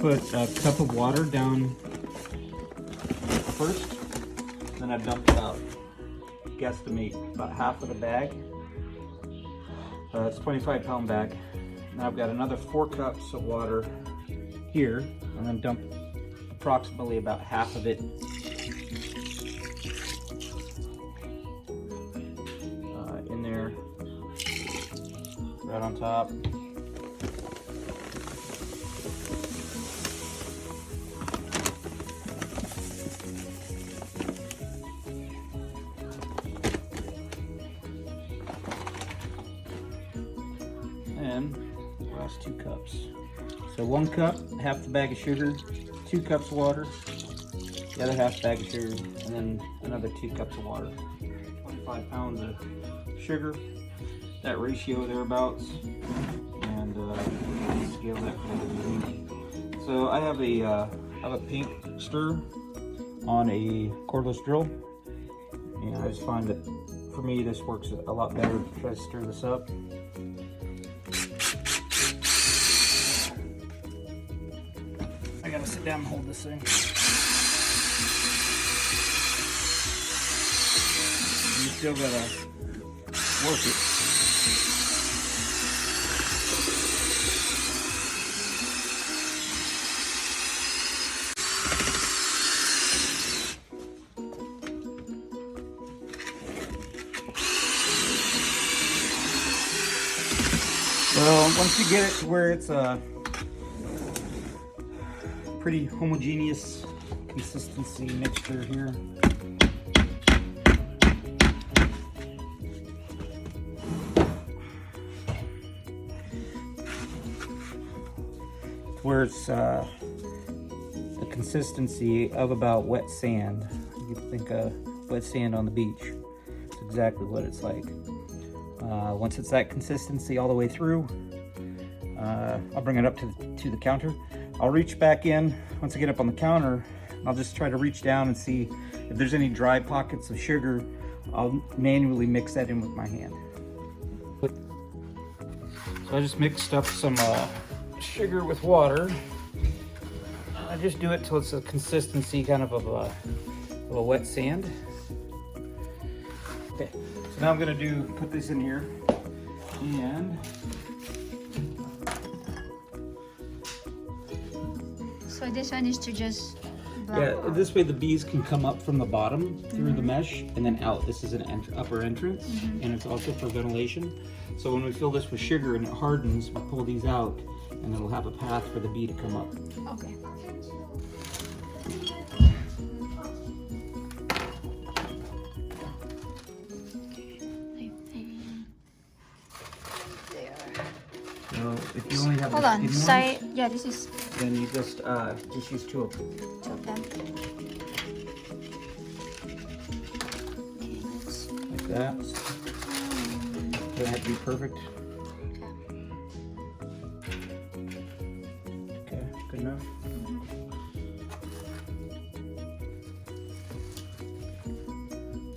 put a cup of water down first. Then I dump about, guesstimate, about half of the bag. It's a 25-pound bag. Now I've got another 4 cups of water here, and then dump approximately about half of it in there, right on top. And the last 2 cups. So 1 cup, half the bag of sugar, 2 cups of water, the other half bag of sugar, and then another 2 cups of water. 25 pounds of sugar, that ratio thereabouts, and scale that for the week. So I have a paint stir on a cordless drill, and I just find that for me this works a lot better to try to stir this up. I gotta sit down and hold this thing. You still gotta work it. Well, once you get it to where it's a pretty homogeneous consistency mixture here, where it's the consistency of about wet sand. You think of wet sand on the beach. It's exactly what it's like. Once it's that consistency all the way through, I'll bring it up to the counter. I'll reach back in once I get up on the counter. I'll just try to reach down and see if there's any dry pockets of sugar. I'll manually mix that in with my hand. So I just mixed up some sugar with water. I just do it till it's a consistency kind of a wet sand. Okay, so now I'm gonna put this in here, and so this one is to just this way the bees can come up from the bottom through the mesh and then out. This is an upper entrance, and it's also for ventilation. So when we fill this with sugar and it hardens, we pull these out, and it'll have a path for the bee to come up. Okay. So if you only have Hold on, sorry. Yeah, this is then you just use 2 of them. 2 of them. Okay, let's see. Like that. Doesn't have to be perfect. Okay, good enough.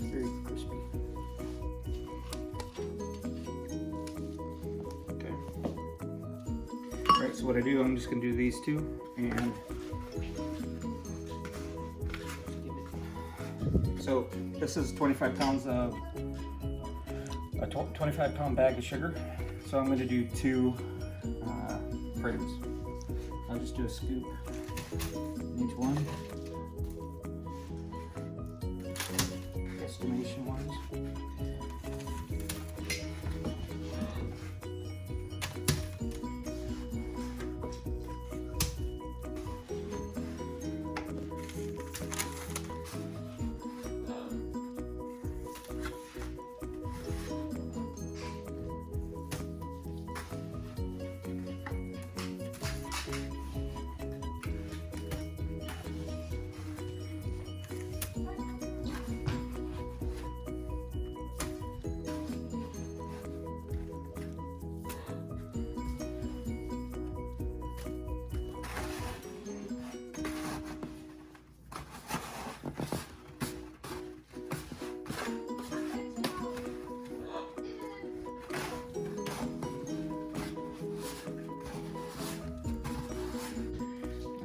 Very crispy. Okay. Alright, so what I do, I'm just going to do these 2, and so this is 25 pounds of a 25-pound bag of sugar. So I'm going to do 2 frames. I'll just do a scoop in each one. Estimation wise.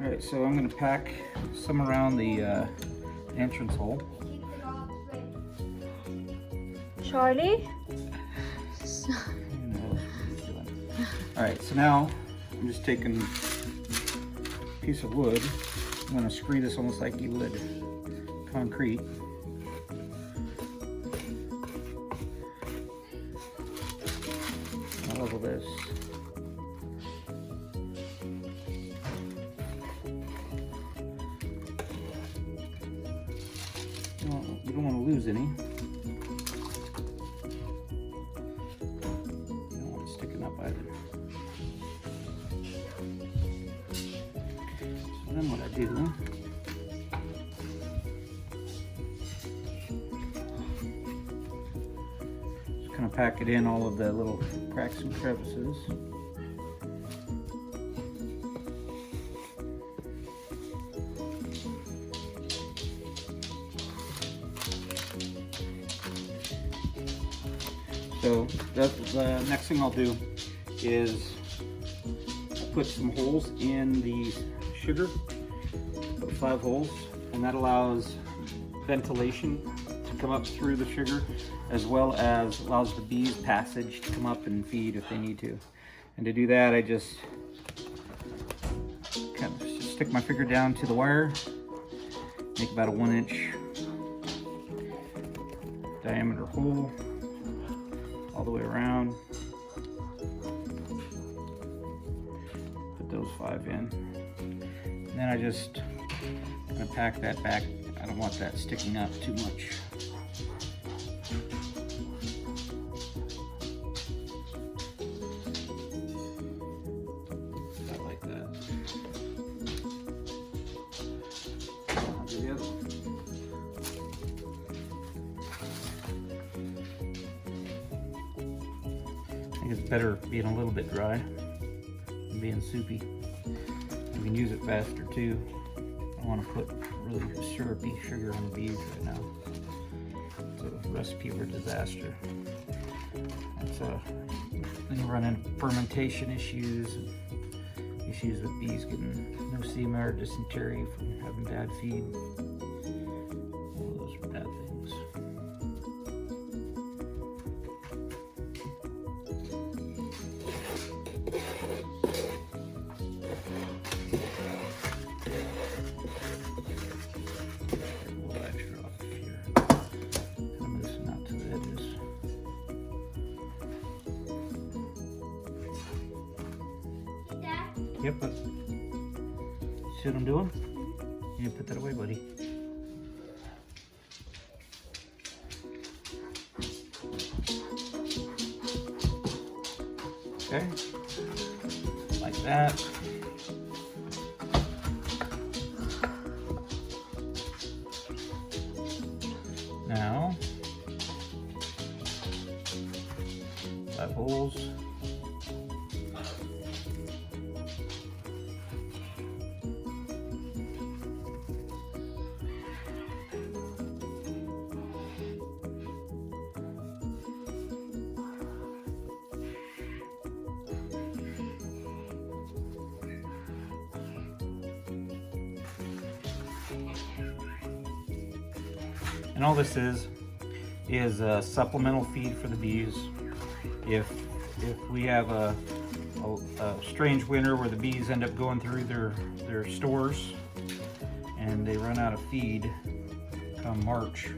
Alright, so I'm going to pack some around the entrance hole. Charlie? Alright, so now I'm just taking a piece of wood. I'm going to screw this almost like you would concrete. I'll level this. You don't want to lose any. You don't want it sticking up either. So then what I do, just kind of pack it in all of the little cracks and crevices. So the next thing I'll do is put some holes in the sugar, put 5 holes, and that allows ventilation to come up through the sugar, as well as allows the bees passage to come up and feed if they need to. And to do that, I just kind of just stick my finger down to the wire, make about a 1-inch diameter hole all the way around. Put those 5 in. And then I just kind of pack that back. I don't want that sticking up too much. About like that. I'll do the other one. I think it's better being a little bit dry than being soupy. You can use it faster too. I want to put really syrupy sugar on the bees right now. It's a recipe for disaster. Then you run into fermentation issues, and issues with bees getting nosema or dysentery from having bad feed. All those are bad things. Yep, but see what I'm doing? You need to put that away, buddy. Okay, like that. Now, 5 holes. And all this is a supplemental feed for the bees. If we have a strange winter where the bees end up going through their stores and they run out of feed come March,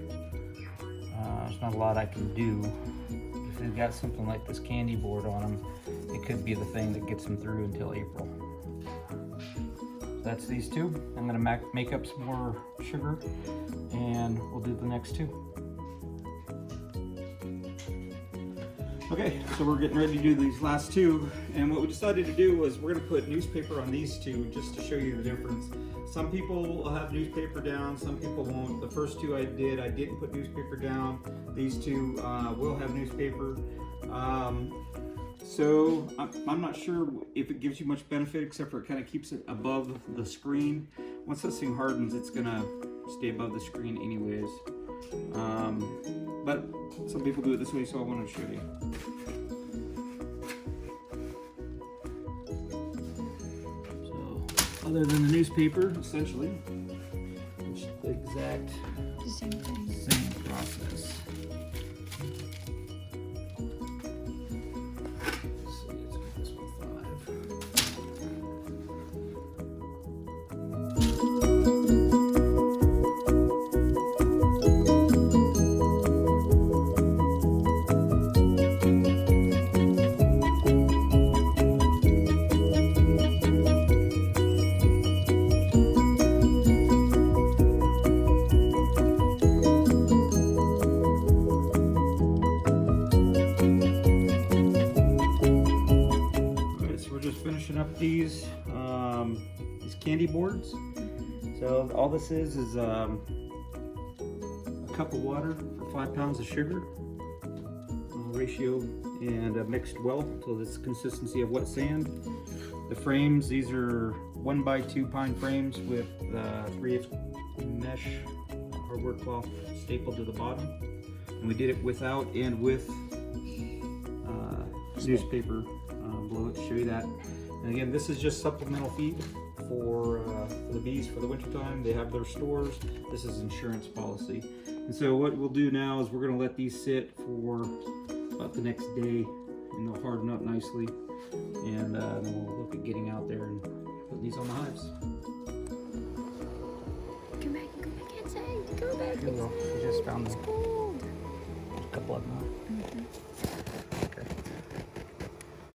there's not a lot I can do. If they've got something like this candy board on them, it could be the thing that gets them through until April. That's these 2. I'm going to make up some more sugar and we'll do the next 2. Okay, so we're getting ready to do these last 2, and what we decided to do was we're going to put newspaper on these 2 just to show you the difference. Some people will have newspaper down, some people won't. The first 2 I didn't put newspaper down. These 2 will have newspaper. So I'm not sure if it gives you much benefit, except for it kind of keeps it above the screen. Once this thing hardens, it's gonna stay above the screen anyways. But some people do it this way, so I wanted to show you. So other than the newspaper, essentially. Which is the exact The same thing. same process. Let's see, let's get this one 5. Alright, so we're just finishing up these candy boards. So all this is a cup of water for 5 pounds of sugar ratio, and mixed well until this consistency of wet sand. The frames, these are 1x2 pine frames with 3/8 mesh hardware cloth stapled to the bottom, and we did it without and with newspaper below it to show you that. And again, this is just supplemental feed for the bees for the winter time. They have their stores. This is insurance policy. And so what we'll do now is we're going to let these sit for about the next day, and they'll harden up nicely. And then we'll look at getting out there and putting these on the hives. Come back inside. Go back Here we go. inside. We just found It's a cold. couple of them.